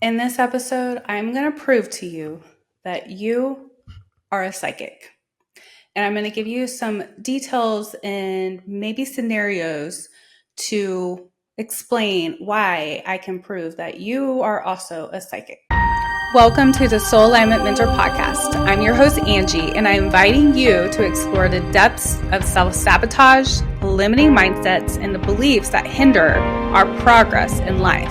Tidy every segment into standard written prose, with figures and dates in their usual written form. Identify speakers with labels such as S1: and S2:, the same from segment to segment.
S1: In this episode, I'm going to prove to you that you are a psychic. And I'm going to give you some details and maybe scenarios to explain why I can prove that you are also a psychic. Welcome to the Soul Alignment Mentor Podcast. I'm your host, Angie, and I'm inviting you to explore the depths of self-sabotage, limiting mindsets, and the beliefs that hinder our progress in life.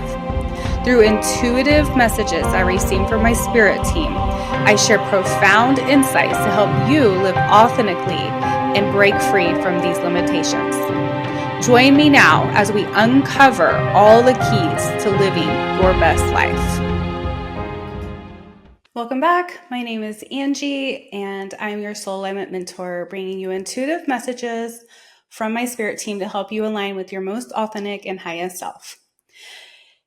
S1: Through intuitive messages I receive from my spirit team, I share profound insights to help you live authentically and break free from these limitations. Join me now as we uncover all the keys to living your best life. Welcome back. My name is Angie, and I'm your Soul Alignment Mentor, bringing you intuitive messages from my spirit team to help you align with your most authentic and highest self.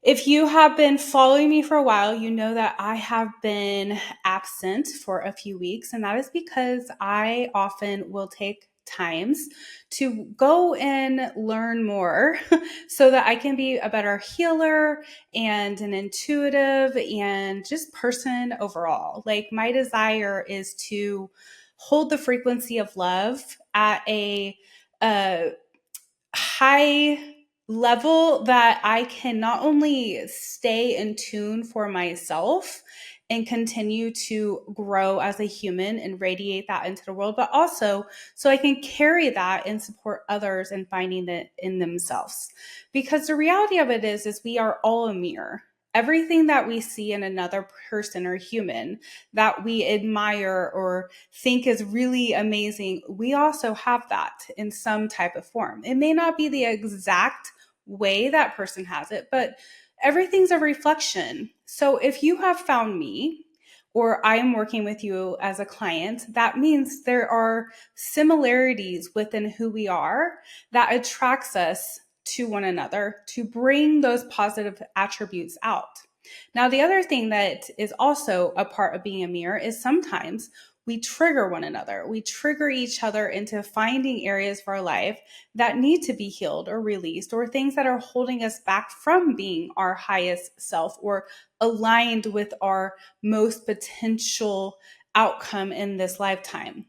S1: If you have been following me for a while, you know that I have been absent for a few weeks, and that is because I often will take times to go and learn more so that I can be a better healer and an intuitive and just person overall. Like, my desire is to hold the frequency of love at a high level that I can not only stay in tune for myself and continue to grow as a human and radiate that into the world, but also so I can carry that and support others in finding it in themselves. Because the reality of it is we are all a mirror. Everything that we see in another person or human that we admire or think is really amazing, we also have that in some type of form. It may not be the exact way that person has it, but everything's a reflection. So if you have found me, or I am working with you as a client, that means there are similarities within who we are that attracts us to one another to bring those positive attributes out. Now, the other thing that is also a part of being a mirror is sometimes we trigger one another. We trigger each other into finding areas of our life that need to be healed or released, or things that are holding us back from being our highest self or aligned with our most potential outcome in this lifetime.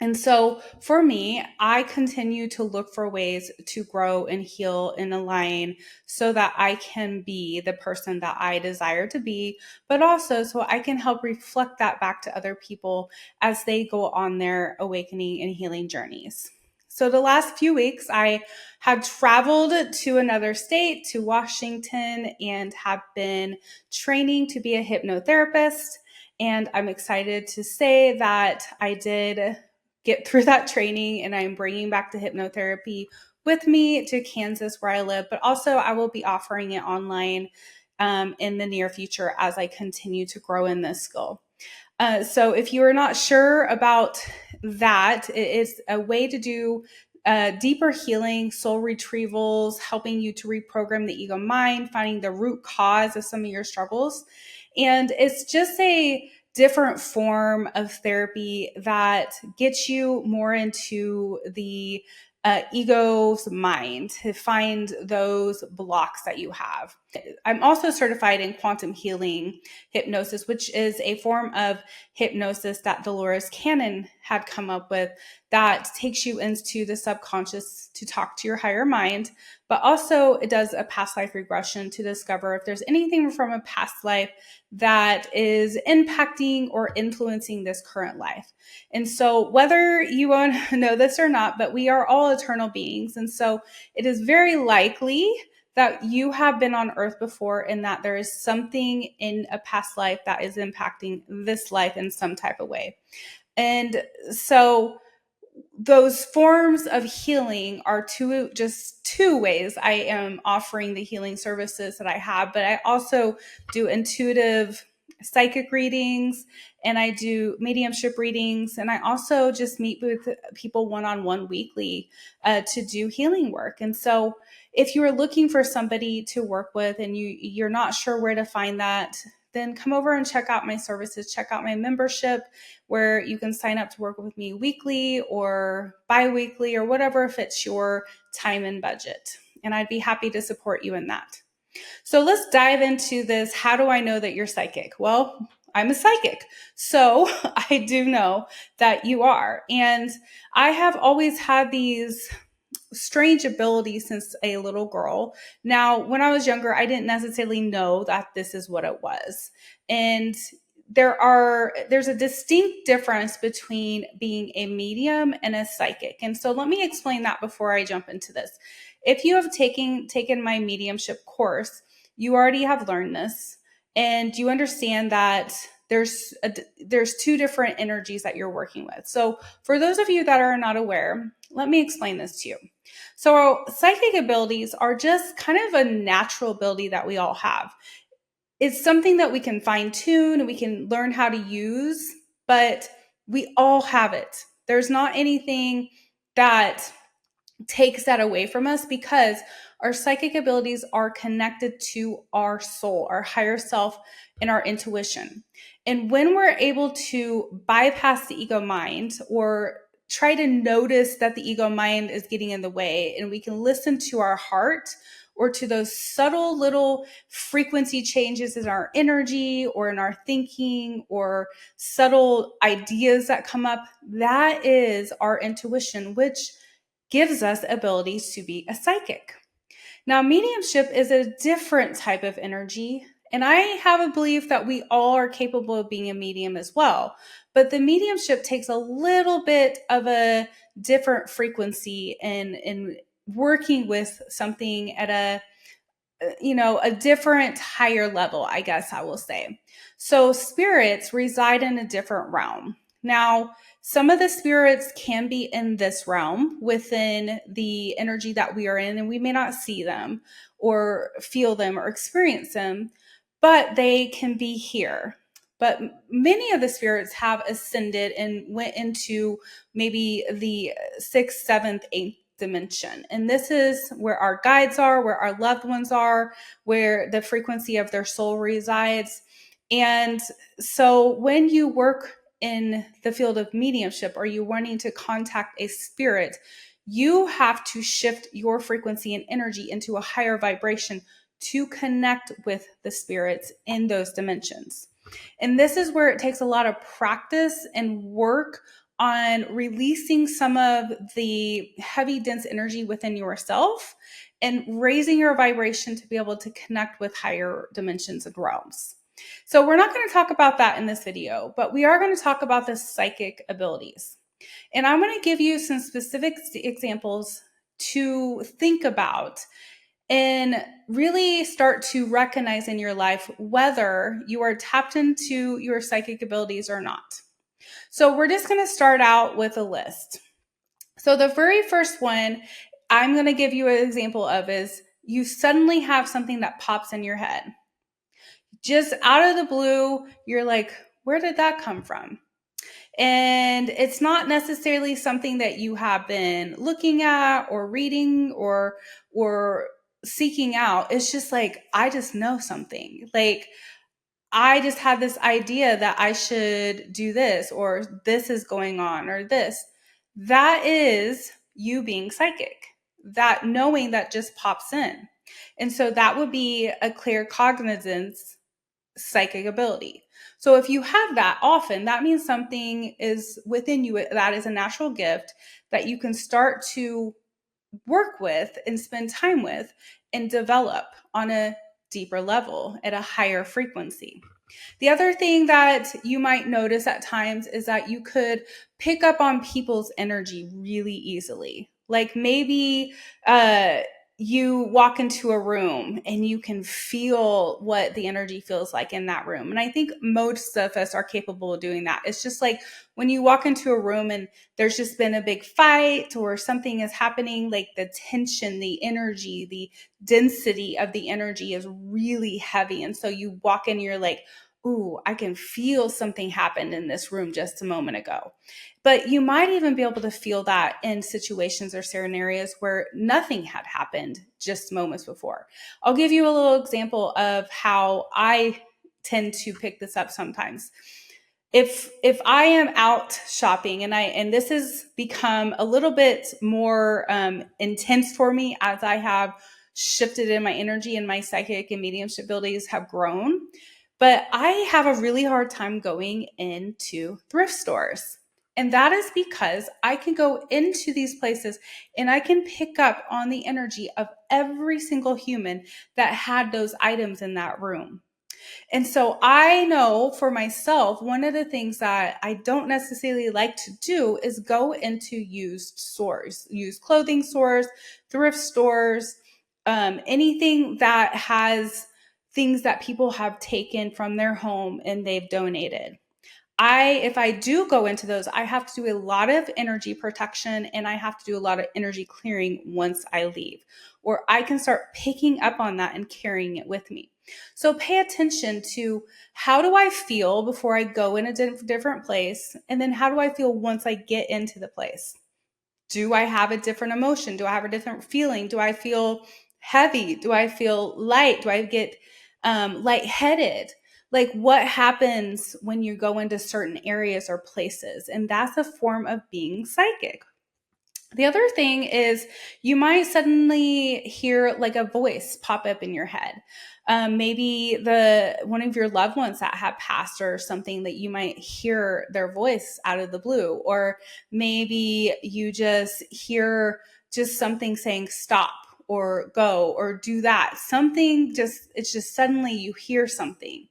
S1: And so for me, I continue to look for ways to grow and heal and align so that I can be the person that I desire to be, but also so I can help reflect that back to other people as they go on their awakening and healing journeys. So the last few weeks, I have traveled to another state, to Washington, and have been training to be a hypnotherapist. And I'm excited to say that I did get through that training, and I'm bringing back the hypnotherapy with me to Kansas where I live, but also I will be offering it online in the near future as I continue to grow in this skill. So if you are not sure about that, it is a way to do deeper healing, soul retrievals, helping you to reprogram the ego mind, finding the root cause of some of your struggles. And it's just a different form of therapy that gets you more into the ego's mind to find those blocks that you have. I'm also certified in quantum healing hypnosis, which is a form of hypnosis that Dolores Cannon had come up with that takes you into the subconscious to talk to your higher mind, but also it does a past life regression to discover if there's anything from a past life that is impacting or influencing this current life. And so whether you want to know this or not, but we are all eternal beings. And so it is very likely that you have been on earth before and that there is something in a past life that is impacting this life in some type of way. And so those forms of healing are just two ways I am offering the healing services that I have, but I also do intuitive psychic readings, and I do mediumship readings, and I also just meet with people one-on-one weekly to do healing work. And so if you are looking for somebody to work with and you're not sure where to find that, then come over and check out my services, check out my membership, where you can sign up to work with me weekly or bi-weekly or whatever fits your time and budget. And I'd be happy to support you in that. So let's dive into this. How do I know that you're psychic? Well, I'm a psychic. So I do know that you are. And I have always had these strange abilities since a little girl. Now, when I was younger, I didn't necessarily know that this is what it was. And there's a distinct difference between being a medium and a psychic. And so let me explain that before I jump into this. If you have taken my mediumship course, you already have learned this, and you understand that there's two different energies that you're working with. So for those of you that are not aware, let me explain this to you. So psychic abilities are just kind of a natural ability that we all have. It's something that we can fine tune and we can learn how to use, but we all have it. There's not anything that takes that away from us, because our psychic abilities are connected to our soul, our higher self, and our intuition. And when we're able to bypass the ego mind, or try to notice that the ego mind is getting in the way, and we can listen to our heart, or to those subtle little frequency changes in our energy or in our thinking, or subtle ideas that come up, that is our intuition, which gives us abilities to be a psychic. Now, mediumship is a different type of energy, and I have a belief that we all are capable of being a medium as well. But the mediumship takes a little bit of a different frequency in working with something at a different higher level, I guess I will say. So spirits reside in a different realm. Now, some of the spirits can be in this realm within the energy that we are in, and we may not see them or feel them or experience them, but they can be here. But many of the spirits have ascended and went into maybe the sixth, seventh, eighth dimension. And this is where our guides are, where our loved ones are, where the frequency of their soul resides. And so when you work in the field of mediumship, or you wanting to contact a spirit, you have to shift your frequency and energy into a higher vibration to connect with the spirits in those dimensions. And this is where it takes a lot of practice and work on releasing some of the heavy, dense energy within yourself and raising your vibration to be able to connect with higher dimensions and realms. So we're not going to talk about that in this video, but we are going to talk about the psychic abilities. And I'm going to give you some specific examples to think about and really start to recognize in your life whether you are tapped into your psychic abilities or not. So we're just going to start out with a list. So the very first one I'm going to give you an example of is you suddenly have something that pops in your head. Just out of the blue, you're like, where did that come from? And it's not necessarily something that you have been looking at or reading or seeking out. It's just like, I just know something. Like, I just had this idea that I should do this, or this is going on, or this. That is you being psychic, that knowing that just pops in. And so that would be a clear cognizance psychic ability. So if you have that often, that means something is within you that is a natural gift that you can start to work with and spend time with and develop on a deeper level at a higher frequency. The other thing that you might notice at times is that you could pick up on people's energy really easily. Like maybe you walk into a room and you can feel what the energy feels like in that room. And I think most of us are capable of doing that. It's just like when you walk into a room and there's just been a big fight or something is happening, like the tension, the energy, the density of the energy is really heavy. And so you walk in, you're like, ooh, I can feel something happened in this room just a moment ago. But you might even be able to feel that in situations or scenarios where nothing had happened just moments before. I'll give you a little example of how I tend to pick this up sometimes. If I am out shopping and this has become a little bit more intense for me as I have shifted in my energy, and my psychic and mediumship abilities have grown. But I have a really hard time going into thrift stores. And that is because I can go into these places and I can pick up on the energy of every single human that had those items in that room. And so I know for myself, one of the things that I don't necessarily like to do is go into used stores, used clothing stores, thrift stores, anything that has things that people have taken from their home and they've donated. If I do go into those, I have to do a lot of energy protection and I have to do a lot of energy clearing once I leave, or I can start picking up on that and carrying it with me. So pay attention to, how do I feel before I go in a different place? And then how do I feel once I get into the place? Do I have a different emotion? Do I have a different feeling? Do I feel heavy? Do I feel light? Do I get lightheaded? Like, what happens when you go into certain areas or places? And that's a form of being psychic. The other thing is, you might suddenly hear like a voice pop up in your head. Maybe one of your loved ones that have passed or something, that you might hear their voice out of the blue. Or maybe you just hear just something saying stop or go or do that. It's just suddenly you hear something.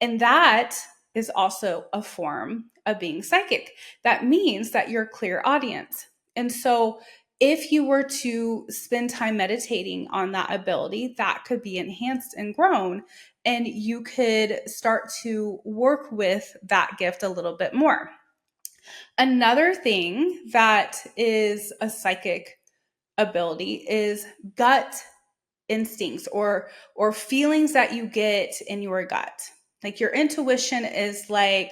S1: And that is also a form of being psychic. That means that you're a clear audience. And so if you were to spend time meditating on that ability, that could be enhanced and grown, and you could start to work with that gift a little bit more. Another thing that is a psychic ability is gut instincts or feelings that you get in your gut. Like, your intuition is like,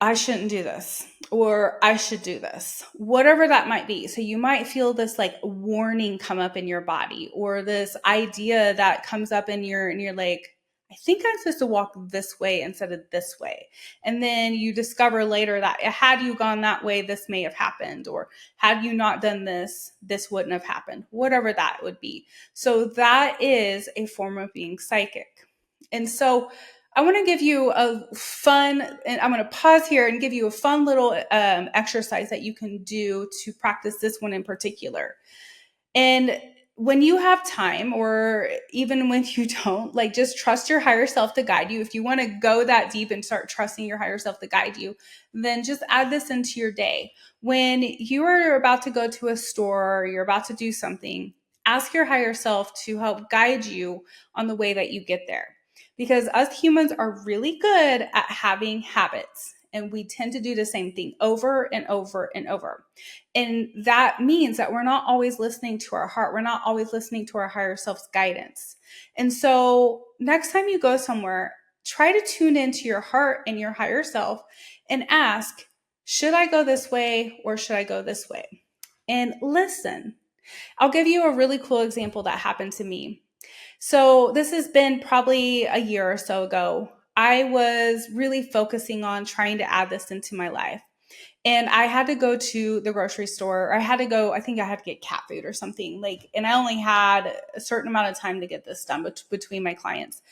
S1: I shouldn't do this, or I should do this, whatever that might be. So you might feel this like warning come up in your body, or this idea that comes up and you're like, I think I'm supposed to walk this way instead of this way. And then you discover later that had you gone that way, this may have happened, or had you not done this, this wouldn't have happened, whatever that would be. So that is a form of being psychic. And so I want to give you and I'm going to pause here and give you a fun little exercise that you can do to practice this one in particular. And when you have time, or even when you don't, like, just trust your higher self to guide you. If you want to go that deep and start trusting your higher self to guide you, then just add this into your day. When you are about to go to a store, or you're about to do something, ask your higher self to help guide you on the way that you get there. Because us humans are really good at having habits, and we tend to do the same thing over and over and over. And that means that we're not always listening to our heart. We're not always listening to our higher self's guidance. And so next time you go somewhere, try to tune into your heart and your higher self and ask, should I go this way or should I go this way? And listen. I'll give you a really cool example that happened to me. So this has been probably a year or so ago. I was really focusing on trying to add this into my life. And I had to go to the grocery store. I think I had to get cat food or something. And I only had a certain amount of time to get this done between my clients.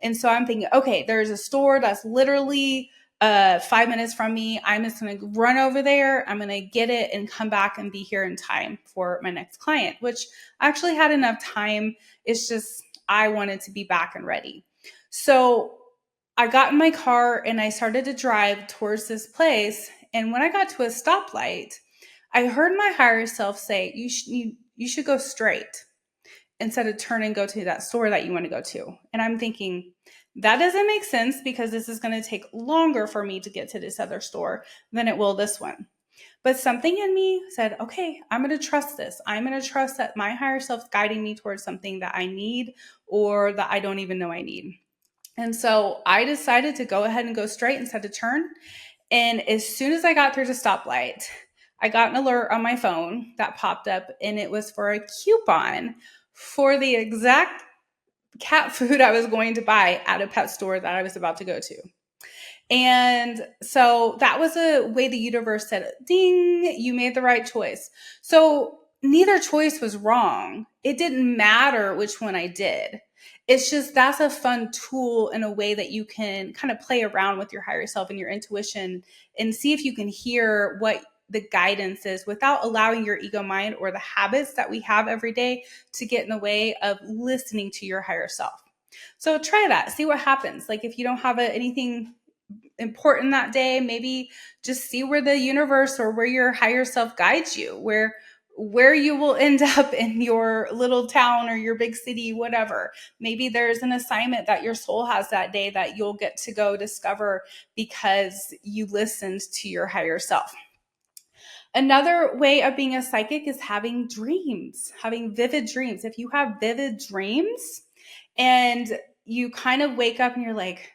S1: And so I'm thinking, okay, there's a store that's literally 5 minutes from me. I'm just going to run over there. I'm going to get it and come back and be here in time for my next client, which I actually had enough time. It's just, I wanted to be back and ready. So I got in my car and I started to drive towards this place. And when I got to a stoplight, I heard my higher self say, you should go straight instead of turn and go to that store that you want to go to. And I'm thinking, that doesn't make sense, because this is going to take longer for me to get to this other store than it will this one. But something in me said, okay, I'm going to trust this. I'm going to trust that my higher self's guiding me towards something that I need, or that I don't even know I need. And so I decided to go ahead and go straight instead of turn. And as soon as I got through the stoplight, I got an alert on my phone that popped up, and it was for a coupon for the exact cat food I was going to buy at a pet store that I was about to go to. And so that was a way the universe said, ding, you made the right choice. So neither choice was wrong. It didn't matter which one I did. It's just that's a fun tool in a way that you can kind of play around with your higher self and your intuition and see if you can hear what the guidance is without allowing your ego mind or the habits that we have every day to get in the way of listening to your higher self. So try that, see what happens. Like if you don't have anything important that day, maybe just see where the universe or where your higher self guides you, where you will end up in your little town or your big city, whatever. Maybe there's an assignment that your soul has that day that you'll get to go discover because you listened to your higher self. Another way of being a psychic is having dreams, having vivid dreams. If you have vivid dreams and you kind of wake up and you're like,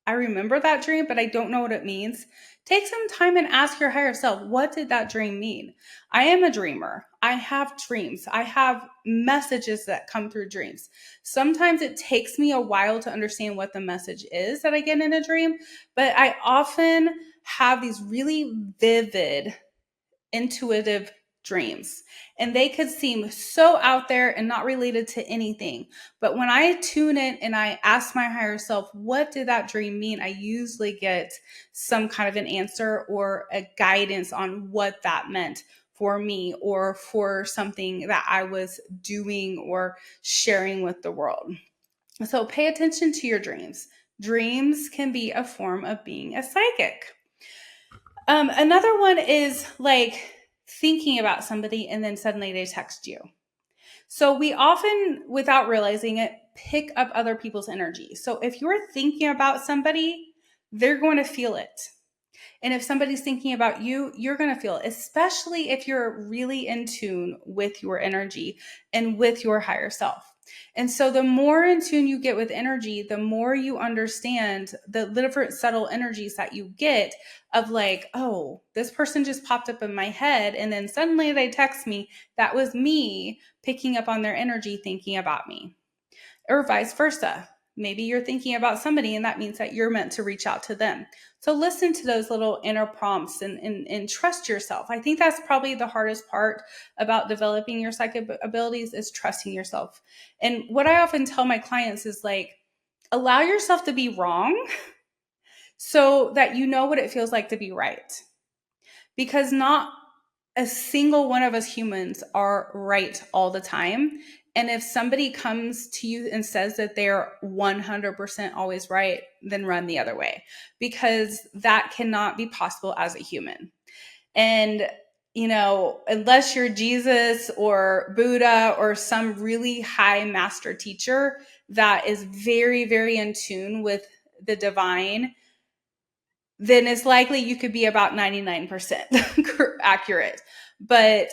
S1: I remember that dream, but I don't know what it means. Take some time and ask your higher self, what did that dream mean? I am a dreamer. I have dreams. I have messages that come through dreams. Sometimes it takes me a while to understand what the message is that I get in a dream, but I often have these really vivid, intuitive dreams, and they could seem so out there and not related to anything. But when I tune in and I ask my higher self, what did that dream mean? I usually get some kind of an answer or a guidance on what that meant for me or for something that I was doing or sharing with the world. So pay attention to your dreams. Dreams can be a form of being a psychic. Another one is like thinking about somebody and then suddenly they text you. So we often, without realizing it, pick up other people's energy. So if you're thinking about somebody, they're going to feel it. And if somebody's thinking about you, you're going to feel it, especially if you're really in tune with your energy and with your higher self. And so the more in tune you get with energy, the more you understand the different subtle energies that you get of like, oh, this person just popped up in my head and then suddenly they text me. That was me picking up on their energy, thinking about me, or vice versa. Maybe you're thinking about somebody and that means that you're meant to reach out to them. So listen to those little inner prompts and trust yourself. I think that's probably the hardest part about developing your psychic abilities is trusting yourself. And what I often tell my clients is like, allow yourself to be wrong so that you know what it feels like to be right. Because not a single one of us humans are right all the time. And if somebody comes to you and says that they're 100% always right, then run the other way, because that cannot be possible as a human. And, you know, unless you're Jesus or Buddha or some really high master teacher that is very, very in tune with the divine, then it's likely you could be about 99% accurate. But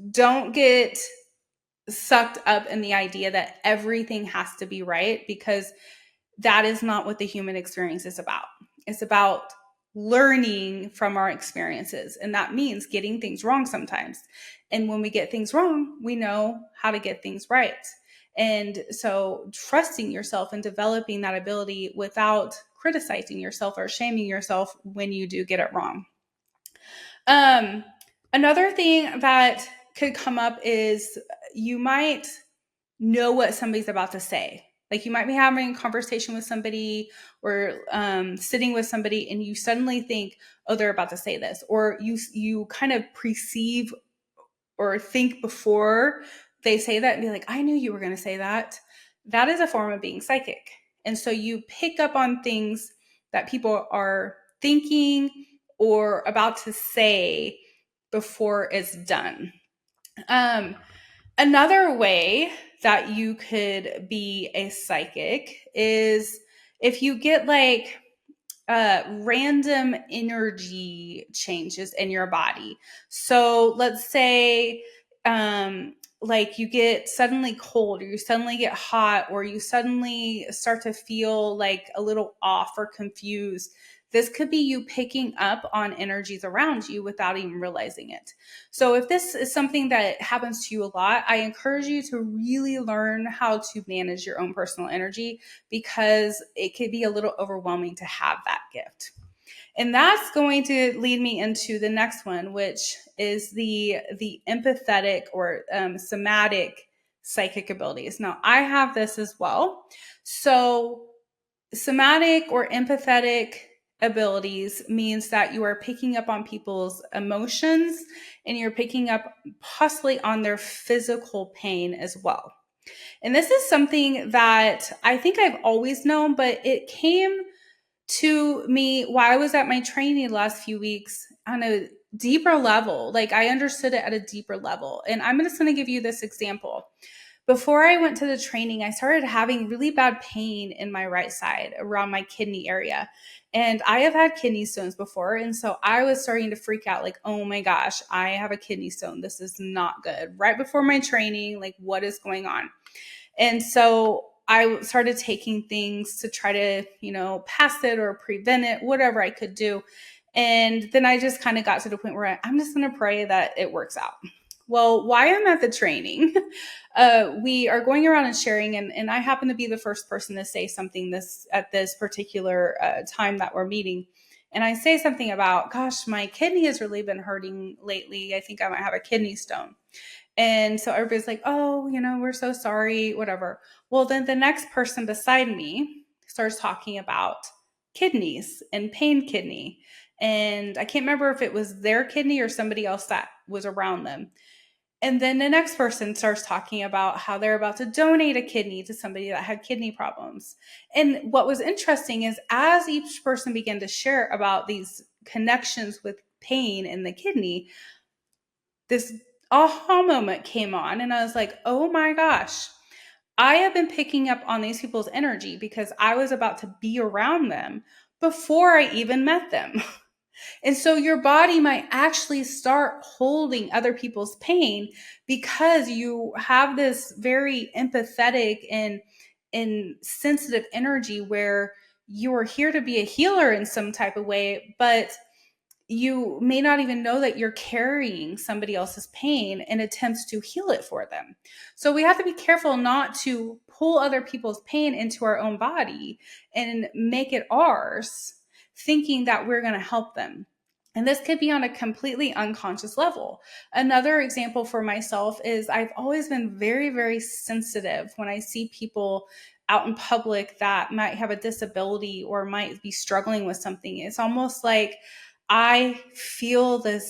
S1: don't get sucked up in the idea that everything has to be right, because that is not what the human experience is about. It's about learning from our experiences. And that means getting things wrong sometimes. And when we get things wrong, we know how to get things right. And so trusting yourself and developing that ability without criticizing yourself or shaming yourself when you do get it wrong. Another thing that could come up is you might know what somebody's about to say. Like you might be having a conversation with somebody or sitting with somebody and you suddenly think, oh, they're about to say this. Or you kind of perceive or think before they say that and be like, I knew you were going to say that. That is a form of being psychic. And so you pick up on things that people are thinking or about to say before it's done. Another way that you could be a psychic is if you get like random energy changes in your body. So let's say like you get suddenly cold or you suddenly get hot or you suddenly start to feel like a little off or confused. This could be you picking up on energies around you without even realizing it. So if this is something that happens to you a lot, I encourage you to really learn how to manage your own personal energy, because it could be a little overwhelming to have that gift. And that's going to lead me into the next one, which is the empathetic or somatic psychic abilities. Now, I have this as well. So, somatic or empathetic abilities means that you are picking up on people's emotions and you're picking up possibly on their physical pain as well. And this is something that I think I've always known, but it came to me while I was at my training the last few weeks on a deeper level. Like, I understood it at a deeper level. And I'm just going to give you this example. Before I went to the training, I started having really bad pain in my right side around my kidney area. And I have had kidney stones before. And so I was starting to freak out, like, oh my gosh, I have a kidney stone. This is not good. Right before my training, like, what is going on? And so I started taking things to try to, pass it or prevent it, whatever I could do. And then I just kind of got to the point where I'm just going to pray that it works out. Well, while I'm at the training, we are going around and sharing, and I happen to be the first person to say something at this particular time that we're meeting. And I say something about, gosh, my kidney has really been hurting lately. I think I might have a kidney stone. And so everybody's like, oh, we're so sorry, whatever. Well, then the next person beside me starts talking about kidneys and pain kidney. And I can't remember if it was their kidney or somebody else that was around them. And then the next person starts talking about how they're about to donate a kidney to somebody that had kidney problems. And what was interesting is as each person began to share about these connections with pain in the kidney, this aha moment came on, and I was like, oh my gosh, I have been picking up on these people's energy because I was about to be around them before I even met them. And so your body might actually start holding other people's pain because you have this very empathetic and sensitive energy where you are here to be a healer in some type of way, but you may not even know that you're carrying somebody else's pain in attempts to heal it for them. So we have to be careful not to pull other people's pain into our own body and make it ours, thinking that we're going to help them. And this could be on a completely unconscious level. Another example for myself is I've always been very, very sensitive when I see people out in public that might have a disability or might be struggling with something. It's almost like I feel the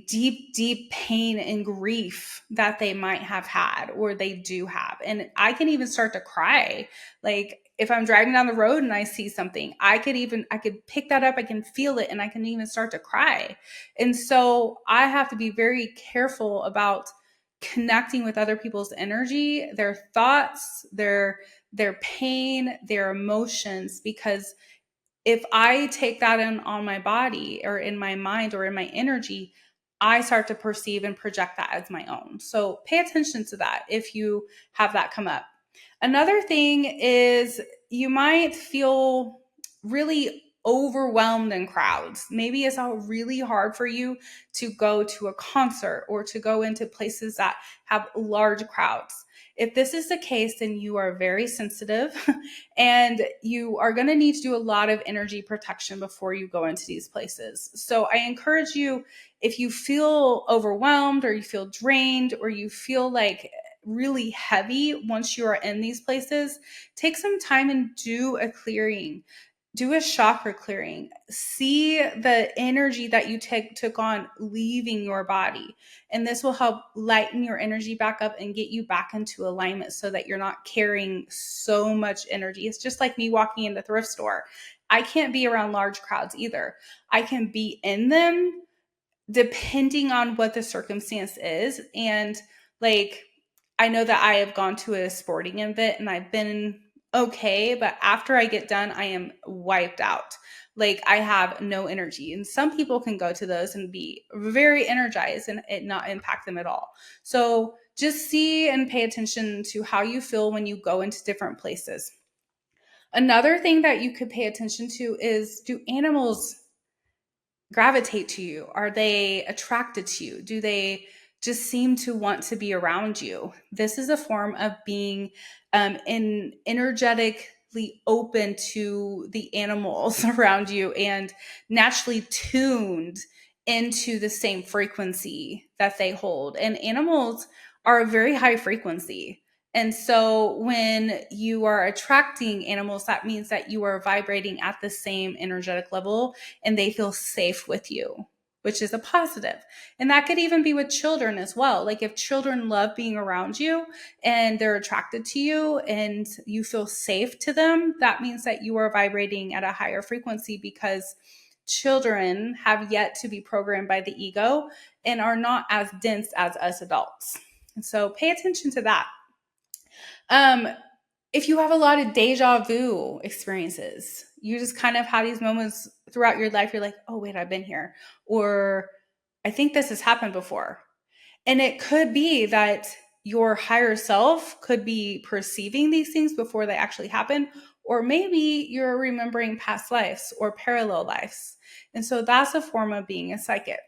S1: deep, deep pain and grief that they might have had or they do have. And I can even start to cry. Like if I'm driving down the road and I see something, I could pick that up, I can feel it, and I can even start to cry. And so I have to be very careful about connecting with other people's energy, their thoughts, their pain, their emotions, because if I take that in on my body or in my mind or in my energy, I start to perceive and project that as my own. So pay attention to that if you have that come up. Another thing is you might feel really overwhelmed in crowds. Maybe it's all really hard for you to go to a concert or to go into places that have large crowds. If this is the case, then you are very sensitive and you are going to need to do a lot of energy protection before you go into these places. So I encourage you, if you feel overwhelmed or you feel drained or you feel like really heavy once you are in these places, take some time and do a clearing. Do a chakra clearing. See the energy that you took on leaving your body. And this will help lighten your energy back up and get you back into alignment so that you're not carrying so much energy. It's just like me walking in the thrift store. I can't be around large crowds either. I can be in them depending on what the circumstance is. And like, I know that I have gone to a sporting event and I've been okay, but after I get done, I am wiped out. Like I have no energy. And some people can go to those and be very energized and it not impact them at all. So just see and pay attention to how you feel when you go into different places. Another thing that you could pay attention to is, do animals gravitate to you? Are they attracted to you? Do they just seem to want to be around you? This is a form of being energetically deeply open to the animals around you and naturally tuned into the same frequency that they hold. And animals are a very high frequency. And so when you are attracting animals, that means that you are vibrating at the same energetic level and they feel safe with you, which is a positive. And that could even be with children as well. Like if children love being around you and they're attracted to you and you feel safe to them, that means that you are vibrating at a higher frequency, because children have yet to be programmed by the ego and are not as dense as us adults. And so pay attention to that. If you have a lot of deja vu experiences, you just kind of have these moments throughout your life, you're like, oh, wait, I've been here. Or I think this has happened before. And it could be that your higher self could be perceiving these things before they actually happen. Or maybe you're remembering past lives or parallel lives. And so that's a form of being a psychic.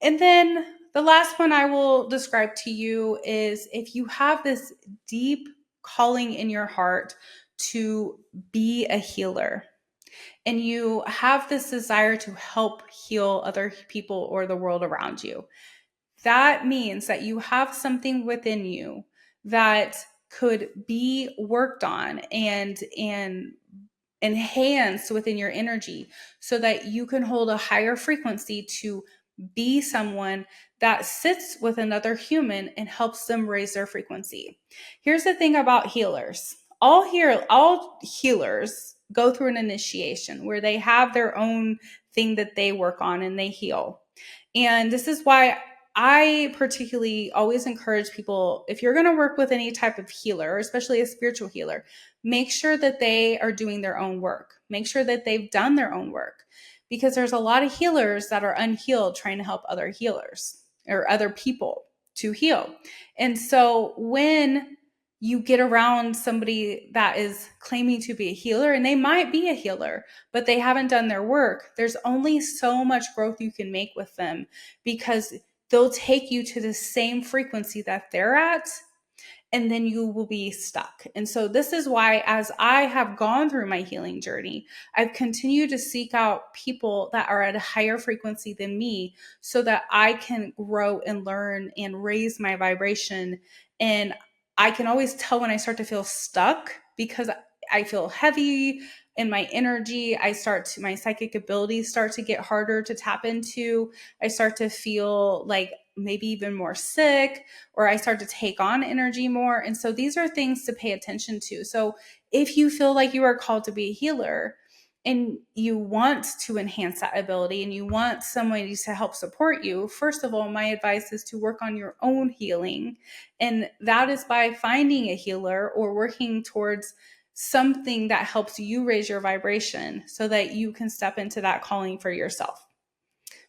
S1: And then the last one I will describe to you is if you have this deep calling in your heart to be a healer, and you have this desire to help heal other people or the world around you, that means that you have something within you that could be worked on and enhanced within your energy so that you can hold a higher frequency to be someone that sits with another human and helps them raise their frequency. Here's the thing about healers. All healers go through an initiation where they have their own thing that they work on and they heal. And this is why I particularly always encourage people, if you're going to work with any type of healer, especially a spiritual healer, make sure that they are doing their own work. Make sure that they've done their own work, because there's a lot of healers that are unhealed trying to help other healers or other people to heal. And so when you get around somebody that is claiming to be a healer, and they might be a healer, but they haven't done their work, there's only so much growth you can make with them, because they'll take you to the same frequency that they're at, and then you will be stuck. And so this is why, as I have gone through my healing journey, I've continued to seek out people that are at a higher frequency than me so that I can grow and learn and raise my vibration. And I can always tell when I start to feel stuck, because I feel heavy in my energy. My psychic abilities start to get harder to tap into. I start to feel like maybe even more sick, or I start to take on energy more. And so these are things to pay attention to. So if you feel like you are called to be a healer and you want to enhance that ability and you want somebody to help support you, first of all, my advice is to work on your own healing. And that is by finding a healer or working towards something that helps you raise your vibration so that you can step into that calling for yourself.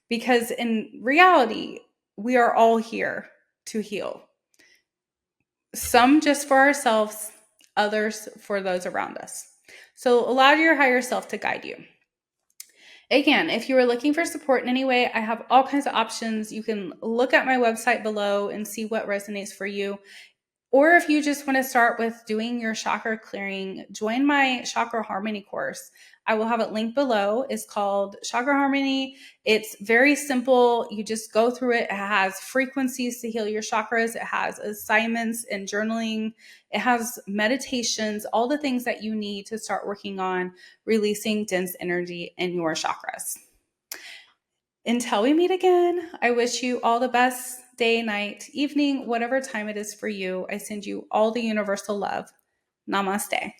S1: Because in reality, we are all here to heal. Some just for ourselves, others for those around us. So allow your higher self to guide you. Again, if you are looking for support in any way, I have all kinds of options. You can look at my website below and see what resonates for you. Or if you just want to start with doing your chakra clearing, join my chakra harmony course. I will have it linked below. It's called Chakra Harmony. It's very simple. You just go through it. It has frequencies to heal your chakras. It has assignments and journaling. It has meditations, all the things that you need to start working on releasing dense energy in your chakras. Until we meet again, I wish you all the best day, night, evening, whatever time it is for you. I send you all the universal love. Namaste.